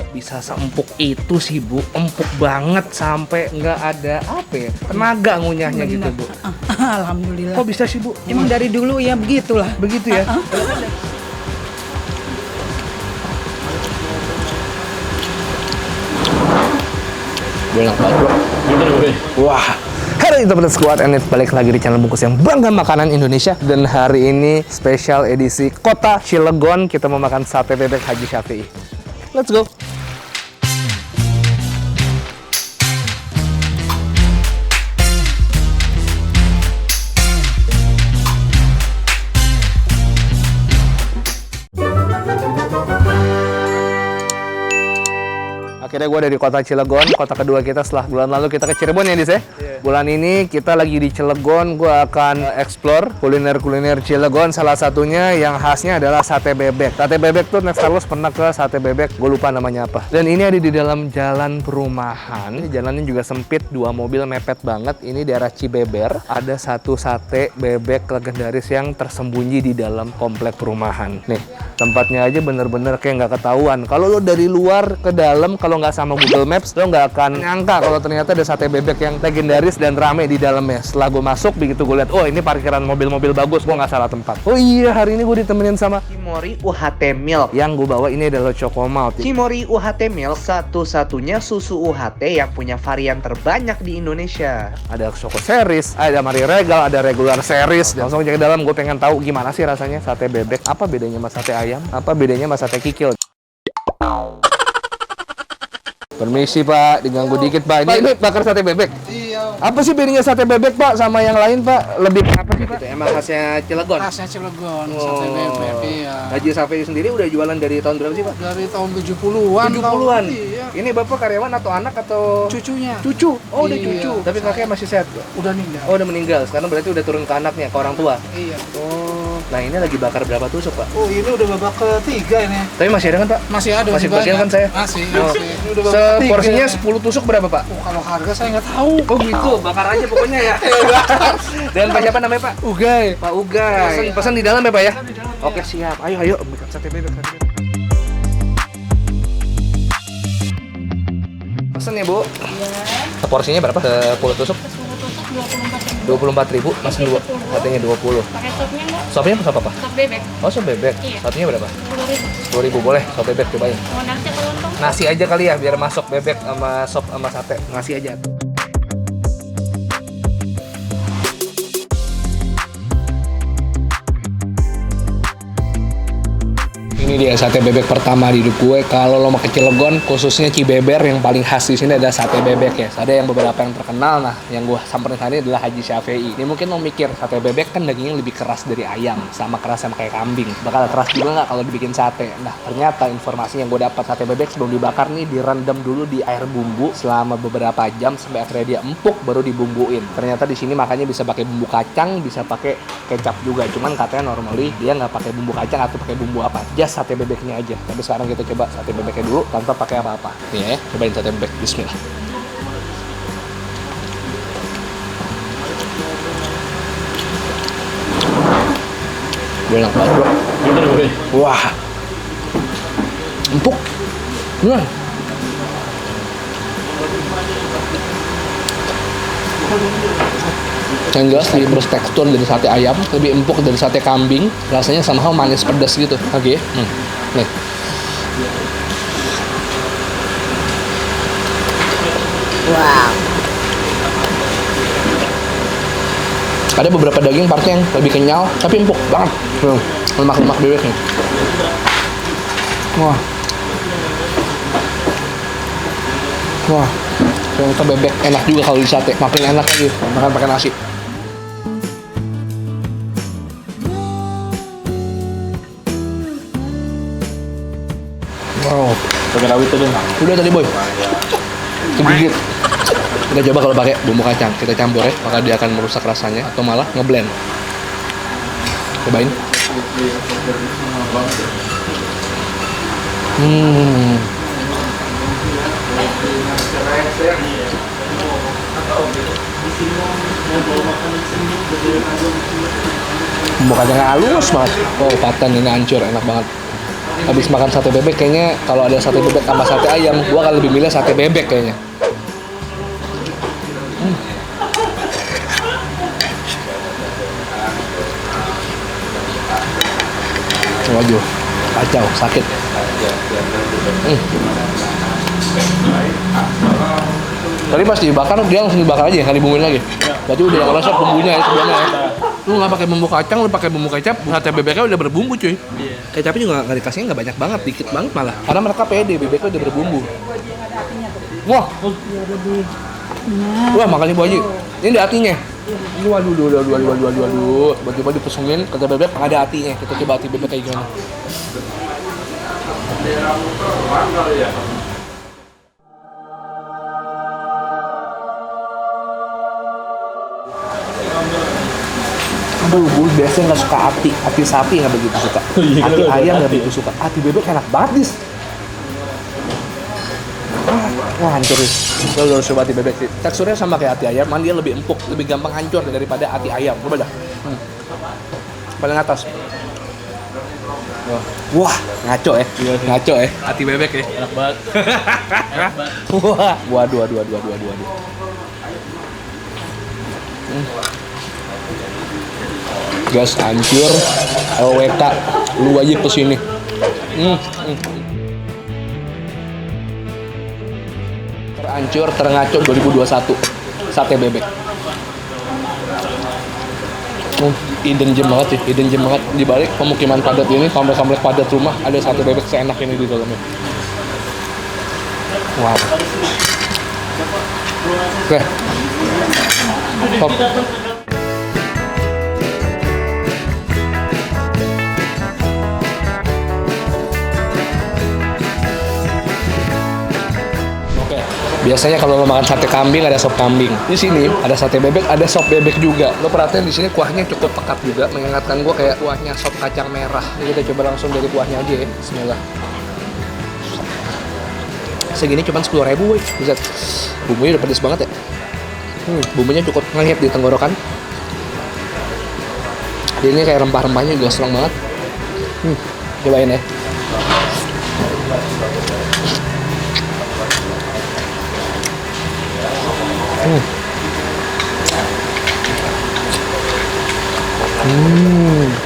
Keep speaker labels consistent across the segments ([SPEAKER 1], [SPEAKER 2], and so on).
[SPEAKER 1] bisa seempuk itu sih Bu, empuk banget sampai nggak ada apa ya, tenaga ngunyahnya gitu Bu.
[SPEAKER 2] Alhamdulillah.
[SPEAKER 1] Kok bisa sih Bu?
[SPEAKER 2] Emang dari dulu ya begitulah.
[SPEAKER 1] Begitu ya?
[SPEAKER 3] Enak banget bro.
[SPEAKER 1] Wah. Halo teman-teman squad, and balik lagi di channel Bungkus yang bangga makanan Indonesia. Dan hari ini spesial edisi Kota Cilegon, kita mau makan sate bebek Haji Syafi'i. Let's go. Akhirnya gue ada di kota Cilegon, kota kedua kita setelah bulan lalu kita ke Cirebon ya Dis ya? Yeah. Bulan ini kita lagi di Cilegon, gue akan explore kuliner-kuliner Cilegon. Salah satunya yang khasnya adalah sate bebek. Sate bebek tuh next Carlos pernah ke sate bebek, gue lupa namanya apa. Dan ini ada di dalam jalan perumahan, jalannya juga sempit, dua mobil mepet banget. Ini daerah Cibeber, ada satu sate bebek legendaris yang tersembunyi di dalam komplek perumahan. Nih, tempatnya aja bener-bener kayak nggak ketahuan. Kalau lo dari luar ke dalam, kalau nggak sama Google Maps, lo nggak akan nyangka kalau ternyata ada sate bebek yang legendaris dan rame di dalamnya. Setelah gue masuk, begitu gue lihat, oh ini parkiran mobil-mobil bagus, gue nggak salah tempat. Oh iya, hari ini gue ditemenin sama
[SPEAKER 4] Cimori UHT Milk.
[SPEAKER 1] yang gue bawa ini adalah Chocomalt.
[SPEAKER 4] Cimori UHT Milk satu-satunya susu UHT yang punya varian terbanyak di Indonesia.
[SPEAKER 1] Ada Choco Series, ada Marie Regal, ada Regular Series. Langsung aja ke dalam, gue pengen tahu gimana sih rasanya sate bebek. Apa bedanya sama sate ayam? Apa bedanya sama sate kikil? Permisi Pak, diganggu dikit Pak. Ini bakar sate bebek?
[SPEAKER 2] Iya.
[SPEAKER 1] Apa sih bedanya sate bebek Pak sama yang lain Pak? Lebih apa sih Pak? Emang khasnya Cilegon?
[SPEAKER 2] Khasnya Cilegon, sate bebek. Iya.
[SPEAKER 1] Haji Syafi'i sendiri udah jualan dari tahun berapa sih Pak?
[SPEAKER 2] Dari tahun 70-an.
[SPEAKER 1] 70-an?
[SPEAKER 2] Iya.
[SPEAKER 1] Ini Bapak karyawan atau anak atau?
[SPEAKER 2] Cucunya.
[SPEAKER 1] Cucu? Oh udah
[SPEAKER 2] Iya.
[SPEAKER 1] cucu. Tapi kakeknya masih sehat Pak?
[SPEAKER 2] Udah meninggal.
[SPEAKER 1] Oh udah meninggal, sekarang berarti udah turun ke anaknya, ke orang tua?
[SPEAKER 2] Iya.
[SPEAKER 1] Oh, nah ini lagi bakar berapa tusuk Pak?
[SPEAKER 2] Oh ini udah babak ketiga ini.
[SPEAKER 1] Tapi masih ada kan Pak?
[SPEAKER 2] Masih ada.
[SPEAKER 1] Masih bagian
[SPEAKER 2] banyak.
[SPEAKER 1] kan saya?
[SPEAKER 2] Masih.
[SPEAKER 1] Oh.
[SPEAKER 2] Ini udah babak ketiga.
[SPEAKER 1] Seporsinya 10 tusuk berapa Pak?
[SPEAKER 2] Oh, kalau harga saya nggak tahu.
[SPEAKER 1] Oh gitu, bakar aja pokoknya ya. Dan Pak siapa namanya Pak?
[SPEAKER 2] Ugai.
[SPEAKER 1] Pak Ugai. Pesan di dalam ya Pak ya? Oke siap. Ayo sate bebek. Pesan ya Bu. Iya. Porsinya berapa? 10 tusuk? 24.000, masih dua. Katanya 20.
[SPEAKER 5] Pakai sopnya enggak?
[SPEAKER 1] Sopnya sop apa?
[SPEAKER 5] Sop bebek.
[SPEAKER 1] Oh sop bebek.
[SPEAKER 5] Iya.
[SPEAKER 1] Satunya berapa?
[SPEAKER 5] 10.000.
[SPEAKER 1] 10.000 boleh. Sop bebek cobain.
[SPEAKER 5] Mau nasi atau lontong?
[SPEAKER 1] Nasi aja kali ya biar masuk bebek sama sop sama sate. Nasi aja. Ini dia sate bebek pertama di hidup gue. Kalau lo mau ke Cilegon, khususnya Cibeber, yang paling khas di sini ada sate bebek ya. Ada yang beberapa yang terkenal. Nah, yang gue samperin tadi adalah Haji Syafi'i. Ini mungkin lo mikir sate bebek kan dagingnya lebih keras dari ayam, sama keras sama kayak kambing. Bakal keras juga nggak kalau dibikin sate? Nah, ternyata informasi yang gue dapat, sate bebek sebelum dibakar nih direndam dulu di air bumbu selama beberapa jam sampai akhirnya dia empuk, baru dibumbuin. Ternyata di sini makanya bisa pakai bumbu kacang, bisa pakai kecap juga. Cuman katanya normally dia nggak pakai bumbu kacang atau pakai bumbu apa. Just sate bebeknya aja. Tapi sekarang kita coba sate bebeknya dulu tanpa pakai apa-apa. Nih ya, cobain sate bebek. Bismillah. Enak banget bro. Wah, empuk. Yang jelas lebih bertekstur dari sate ayam, lebih empuk dari sate kambing. Rasanya somehow manis pedas gitu. Oke. Nih.
[SPEAKER 2] Wow.
[SPEAKER 1] Ada beberapa daging partnya yang lebih kenyal, tapi empuk banget. Lemak-lemak bebeknya. Wah. Ternyata bebek enak juga kalau di sate. Makin enak lagi makan pakai nasi. Wow.
[SPEAKER 3] Pakai rawit tuh dong.
[SPEAKER 1] Udah tadi boy. Digigit. Kita coba kalau pakai bumbu kacang, kita campur ya, maka dia akan merusak rasanya atau malah ngeblend. Cobain. Bumbu kacangnya halus banget. Oh, paten ini hancur, enak banget. habis makan sate bebek kayaknya kalau ada sate bebek sama sate ayam, gua akan lebih milih sate bebek kayaknya. Waduh, kacau, sakit. Tadi pas dibakar, dia langsung dibakar aja, nggak dibumbuin lagi. Berarti udah ngerasa bumbunya ya sebelumnya ya. Lu nggak pakai bumbu kacang, lu pakai bumbu kecap, sate bebeknya udah berbumbu cuy. Kecapnya juga nggak dikasihnya nggak banyak banget, dikit banget malah. Karena mereka pede, bebeknya udah berbumbu. Wah, wah makanya Bu Haji. Ini ada hatinya. Waduh, Tiba-tiba dipesungin kata bebek ada hatinya. Kita coba hati bebek kayak gimana. Aduh, gue biasanya nggak suka hati sapi nggak begitu suka, hati ayam nggak begitu suka, hati bebek enak banget dis. Wah hancur nih, lo harus coba hati bebek sih. Teksturnya sama kayak hati ayam, cuman dia lebih empuk, lebih gampang hancur daripada hati ayam. Coba dah. Paling atas. Wah, ngaco ya, ngaco ya, hati bebek ya.
[SPEAKER 3] Enak banget.
[SPEAKER 1] Wah, waduh. Gas hancur, LWK, lu wajib kesini. Terhancur, terngaco 2021, sate bebek. Hidden gem banget sih, hidden gem banget. Di balik pemukiman padat ini, kompleks padat rumah, ada sate bebek seenak ini di dalamnya. Wow. Oke. Top. Biasanya kalau lo makan sate kambing ada sop kambing. Di sini ada sate bebek, ada sop bebek juga. Lo perhatiin di sini kuahnya cukup pekat juga, mengingatkan gue kayak kuahnya sop kacang merah. Ini kita coba langsung dari kuahnya aja ya. Bismillah. Segini cuma 10.000 woy. Bisa. Bumbunya udah pedes banget ya. Bumbunya cukup ngehit di tenggorokan. Ini kayak rempah-rempahnya juga strong banget. Cobain ya.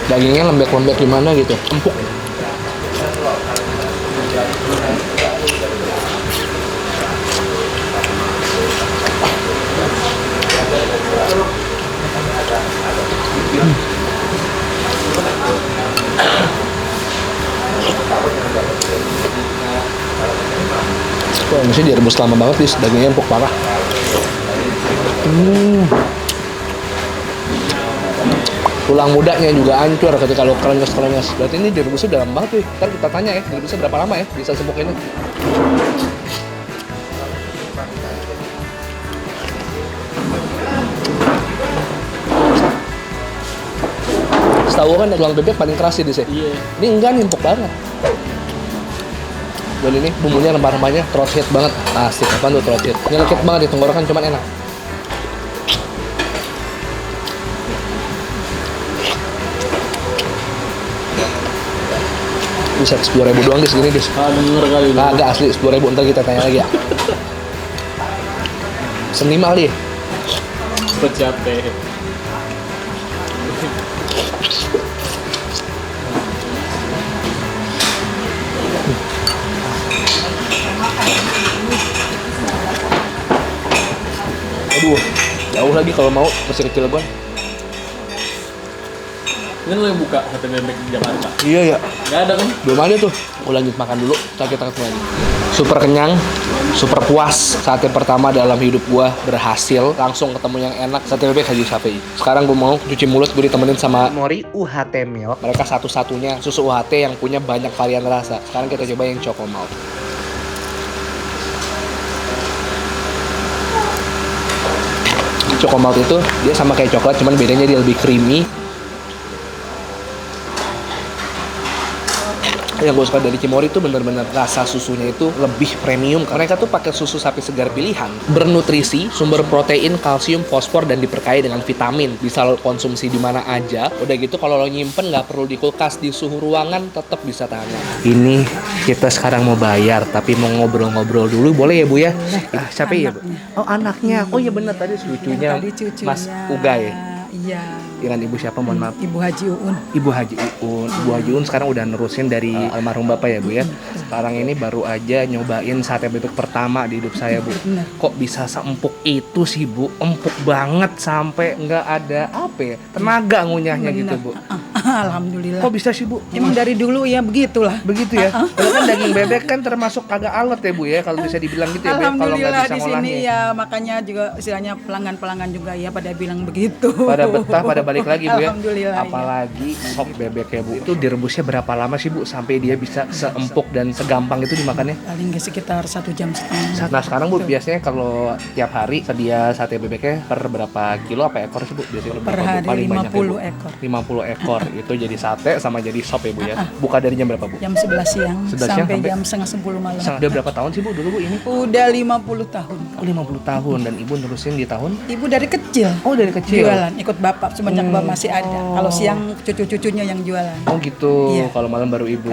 [SPEAKER 1] Dagingnya lembek-lembek gimana gitu, empuk. Wah, mesti direbus lama banget sih, dagingnya empuk parah. Tulang mudanya juga hancur ketika lo krenyes. Berarti ini direbusnya dalam banget tuh. Ntar kita tanya ya, direbusnya berapa lama ya bisa sempuk ini. Setahu kan tulang bebek paling keras sih di sini. Iya. Ini enggak nih, empuk banget. Dan ini bumbunya rempah-rempahnya throat hit banget. Asik, apaan tuh throat hit? Nyelekit banget di tenggorokan, cuman enak. Bisa 10.000 doang di segini dis.
[SPEAKER 3] Bener kali.
[SPEAKER 1] Agak asli 10.000, ntar kita tanya lagi ya. Senimal dia.
[SPEAKER 3] Pecape.
[SPEAKER 1] Aduh, jauh lagi kalau mau masih kecil Cilegon.
[SPEAKER 3] Ini lo yang buka sate bebek di Jakarta?
[SPEAKER 1] Iya ya.
[SPEAKER 3] Gak ada kan?
[SPEAKER 1] Belum ada tuh. Gue lanjut makan dulu, ntar kita ketemu lagi. Super kenyang, super puas. Sate pertama dalam hidup gue berhasil. Langsung ketemu yang enak, sate bebek Haji Syafi'i. Sekarang gue mau cuci mulut, gue ditemenin sama
[SPEAKER 4] Mori UHT Milk.
[SPEAKER 1] mereka satu-satunya susu UHT yang punya banyak varian rasa. Sekarang kita coba yang Choco Malt. Choco Malt itu dia sama kayak coklat, cuman bedanya dia lebih creamy. Yang gue suka dari Cimory itu bener-bener rasa susunya itu lebih premium. Mereka tuh pakai susu sapi segar pilihan, bernutrisi, sumber protein, kalsium, fosfor, dan diperkaya dengan vitamin. Bisa lo konsumsi di mana aja. Udah gitu kalau lo nyimpen nggak perlu di kulkas, di suhu ruangan tetap bisa tahan. Ini kita sekarang mau bayar, tapi mau ngobrol-ngobrol dulu boleh ya Bu ya? Siapa ya Bu? Oh anaknya. Oh iya bener tadi lucunya
[SPEAKER 6] Tadi cucunya.
[SPEAKER 1] Mas Ugay.
[SPEAKER 6] Iya.
[SPEAKER 1] Dengan ibu siapa mohon maaf?
[SPEAKER 6] Ibu Haji Uun.
[SPEAKER 1] Ibu Haji Uun. Ibu Haji Uun sekarang udah nerusin dari almarhum Bapak ya Bu ya. Sekarang ini baru aja nyobain sate bebek pertama di hidup saya Bu.
[SPEAKER 6] Bener.
[SPEAKER 1] Kok bisa seempuk itu sih Bu? Empuk banget sampai nggak ada apa ya? Tenaga ngunyahnya gitu Bu.
[SPEAKER 6] Alhamdulillah.
[SPEAKER 1] Kok bisa sih Bu?
[SPEAKER 6] Emang dari dulu ya begitulah.
[SPEAKER 1] Begitu ya. Kalau kan daging bebek kan termasuk agak alot ya Bu ya kalau bisa dibilang gitu ya Bu, kalau nggak
[SPEAKER 6] Alhamdulillah
[SPEAKER 1] bisa
[SPEAKER 6] di sini
[SPEAKER 1] ngolahnya.
[SPEAKER 6] ya, makanya juga istilahnya pelanggan-pelanggan juga ya pada bilang begitu.
[SPEAKER 1] Pada betah, pada balik lagi Bu ya.
[SPEAKER 6] Alhamdulillah.
[SPEAKER 1] Apalagi sop bebek ya Bu. Itu direbusnya berapa lama sih Bu sampai dia bisa seempuk dan segampang itu dimakannya?
[SPEAKER 6] Paling sekitar 1 jam setengah.
[SPEAKER 1] Nah sekarang Bu biasanya kalau tiap hari sedia sate bebeknya per berapa kilo apa ekor sih Bu? Biasanya
[SPEAKER 6] Per
[SPEAKER 1] berapa, Bu?
[SPEAKER 6] hari
[SPEAKER 1] Paling banyak ya, Bu?
[SPEAKER 6] 50 ekor.
[SPEAKER 1] 50 ekor itu jadi sate sama jadi sop ya Bu ya. Buka dari jam berapa Bu?
[SPEAKER 6] Jam 11 siang
[SPEAKER 1] 11 siang
[SPEAKER 6] sampai
[SPEAKER 1] sampai
[SPEAKER 6] jam setengah 10 malam.
[SPEAKER 1] Udah berapa tahun sih Bu dulu Bu ini?
[SPEAKER 6] Udah 50 tahun.
[SPEAKER 1] Oh 50 tahun dan Ibu nerusin di tahun?
[SPEAKER 6] Ibu dari kecil.
[SPEAKER 1] Oh dari kecil?
[SPEAKER 6] Jualan, ikut bapak semenjak bapak masih ada. Kalau siang cucu-cucunya yang jualan.
[SPEAKER 1] Oh gitu,
[SPEAKER 6] Iya.
[SPEAKER 1] kalau malam baru Ibu.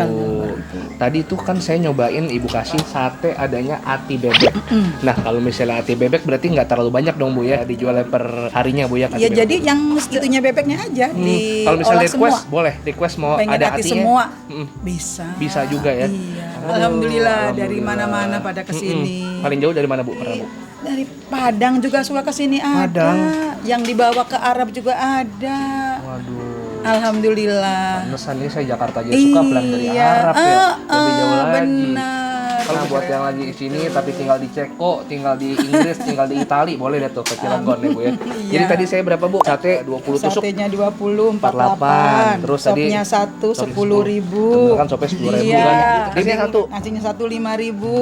[SPEAKER 1] Tadi tuh kan saya nyobain Ibu kasih sate adanya ati bebek. Nah kalau misalnya ati bebek berarti nggak terlalu banyak dong Bu ya dijualnya per harinya Bu ya? ati
[SPEAKER 6] Ya
[SPEAKER 1] bebek?
[SPEAKER 6] jadi yang itunya bebeknya aja di
[SPEAKER 1] Kalau misalnya
[SPEAKER 6] semua.
[SPEAKER 1] request boleh, request mau
[SPEAKER 6] Pengen
[SPEAKER 1] ada
[SPEAKER 6] hati
[SPEAKER 1] atinya.
[SPEAKER 6] semua.
[SPEAKER 1] Mm.
[SPEAKER 6] Bisa.
[SPEAKER 1] Bisa juga ya?
[SPEAKER 6] Iya. Alhamdulillah dari
[SPEAKER 1] Alhamdulillah.
[SPEAKER 6] mana-mana pada kesini.
[SPEAKER 1] Paling jauh dari mana Bu? Pernah Bu?
[SPEAKER 6] Dari Padang juga suka kesini ada.
[SPEAKER 1] Padang.
[SPEAKER 6] Yang dibawa ke Arab juga ada.
[SPEAKER 1] Waduh.
[SPEAKER 6] Alhamdulillah.
[SPEAKER 1] Pesan ini saya Jakarta aja suka pulang dari Arab ya. Lebih jauh lagi.
[SPEAKER 6] Benar.
[SPEAKER 1] Kalau buat yang lagi di sini tapi tinggal di Ceko, tinggal di Inggris, tinggal di Itali, boleh deh tuh ke Cilegon ya Bu ya. Jadi tadi saya berapa Bu? Sate 20 tusuk.
[SPEAKER 6] Satenya 20,
[SPEAKER 1] 48.
[SPEAKER 6] 48.
[SPEAKER 1] Terus tadi
[SPEAKER 6] Sopnya 1,
[SPEAKER 1] sop
[SPEAKER 6] 10.000.
[SPEAKER 1] kan sopnya 10.000
[SPEAKER 6] Iya.
[SPEAKER 1] kan. Ini satu.
[SPEAKER 6] Nasinya 1, 5.000.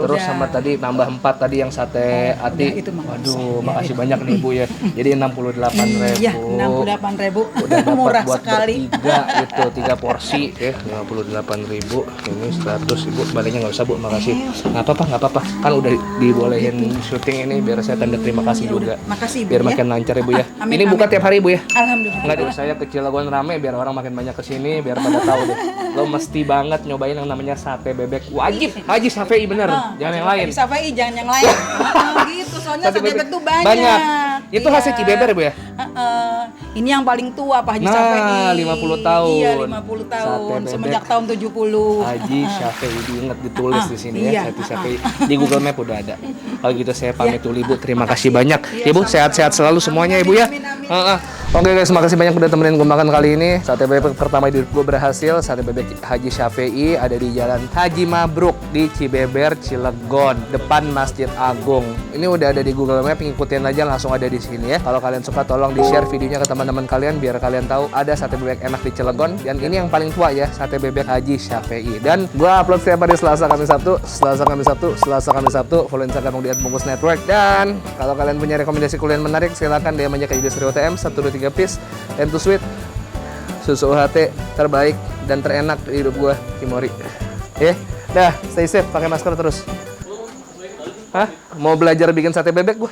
[SPEAKER 1] Terus
[SPEAKER 6] Udah.
[SPEAKER 1] sama tadi nambah 4 tadi yang sate ati.
[SPEAKER 6] itu mah.
[SPEAKER 1] Waduh, makasih banyak nih Bu ya. Jadi 68.000.
[SPEAKER 6] Iya, 68.000.
[SPEAKER 1] Udah dapat
[SPEAKER 6] Murah
[SPEAKER 1] buat
[SPEAKER 6] sekali.
[SPEAKER 1] bertiga itu 3 porsi ya 58.000. Ini 100 Ibu, baliknya nggak usah Bu, makasih. Nggak apa-apa, kan udah dibolehin syuting ini biar saya tanda terima kasih juga.
[SPEAKER 6] Makasih, Bu,
[SPEAKER 1] Biar
[SPEAKER 6] ya.
[SPEAKER 1] makin lancar ya Bu ya.
[SPEAKER 6] Amin,
[SPEAKER 1] Ini buka
[SPEAKER 6] amin.
[SPEAKER 1] tiap hari Bu ya.
[SPEAKER 6] Alhamdulillah.
[SPEAKER 1] Nggak di saya ke Cilegon rame biar orang makin banyak kesini biar pada tahu deh. Lo mesti banget nyobain yang namanya sate bebek wajib. Haji Safei bener, jangan yang lain.
[SPEAKER 6] Haji Safei jangan yang lain. Gitu, soalnya sate bebek tuh banyak.
[SPEAKER 1] Banyak. Itu khasnya
[SPEAKER 6] Iya.
[SPEAKER 1] Cibeber ya Bu ya?
[SPEAKER 6] Ini yang paling tua Pak Haji
[SPEAKER 1] Nah,
[SPEAKER 6] Safei.
[SPEAKER 1] 50 tahun.
[SPEAKER 6] Iya, 50
[SPEAKER 1] Sate
[SPEAKER 6] tahun.
[SPEAKER 1] bebek.
[SPEAKER 6] Semenjak tahun 70.
[SPEAKER 1] Haji Syafi'i diinget ditulis di sini
[SPEAKER 6] iya.
[SPEAKER 1] ya, Haji Syafi'i di Google Map udah ada. Kalau gitu saya pamit dulu Ibu, terima kasih banyak. Ibu sehat-sehat selalu semuanya Ibu ya. Oke guys, makasih banyak udah temenin gue makan kali ini. Sate bebek pertama di gue berhasil, sate bebek Haji Syafi'i ada di Jalan Haji Mabruk di Cibeber, Cilegon, depan Masjid Agung. Ini udah ada di Google Map, ngikutin aja langsung ada di sini ya. Kalau kalian suka tolong di-share videonya ke teman-teman kalian biar kalian tahu ada sate bebek enak di Cilegon. Dan ini yang paling tua ya, sate bebek Haji Syafi'i. Dan gue upload setiap hari Selasa, Kamis, Sabtu, Selasa, Kamis, Sabtu, Selasa, Kamis, Sabtu. Follow Instagram di @bungkus network. Dan kalau kalian punya rekomendasi kuliah menarik, silakan DM aja ke Yudhistira TM 123 piece and to sweet. Susu UHT terbaik dan terenak di hidup gue, Cimory. Dah, stay safe, pakai masker terus. Hah? Mau belajar bikin sate bebek gue?